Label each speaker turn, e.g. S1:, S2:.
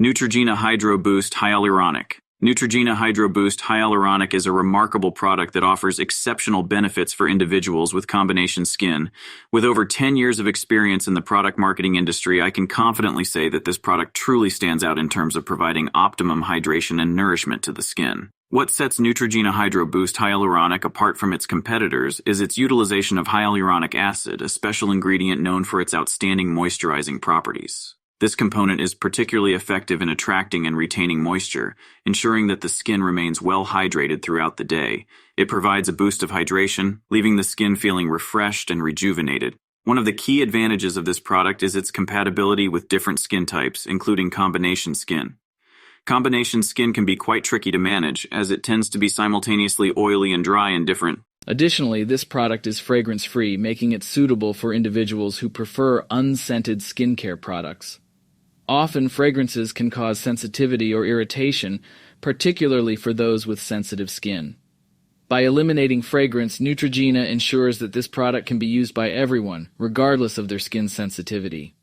S1: Neutrogena Hydro Boost Hyaluronic. Neutrogena Hydro Boost Hyaluronic is a remarkable product that offers exceptional benefits for individuals with combination skin. With over 10 years of experience in the product marketing industry, I can confidently say that this product truly stands out in terms of providing optimum hydration and nourishment to the skin. What sets Neutrogena Hydro Boost Hyaluronic apart from its competitors is its utilization of hyaluronic acid, a special ingredient known for its outstanding moisturizing properties. This component is particularly effective in attracting and retaining moisture, ensuring that the skin remains well hydrated throughout the day. It provides a boost of hydration, leaving the skin feeling refreshed and rejuvenated. One of the key advantages of this product is its compatibility with different skin types, including combination skin. Combination skin can be quite tricky to manage, as it tends to be simultaneously oily and dry in different.
S2: Additionally, this product is fragrance-free, making it suitable for individuals who prefer unscented skincare products. Often, fragrances can cause sensitivity or irritation, particularly for those with sensitive skin. By eliminating fragrance, Neutrogena ensures that this product can be used by everyone, regardless of their skin sensitivity.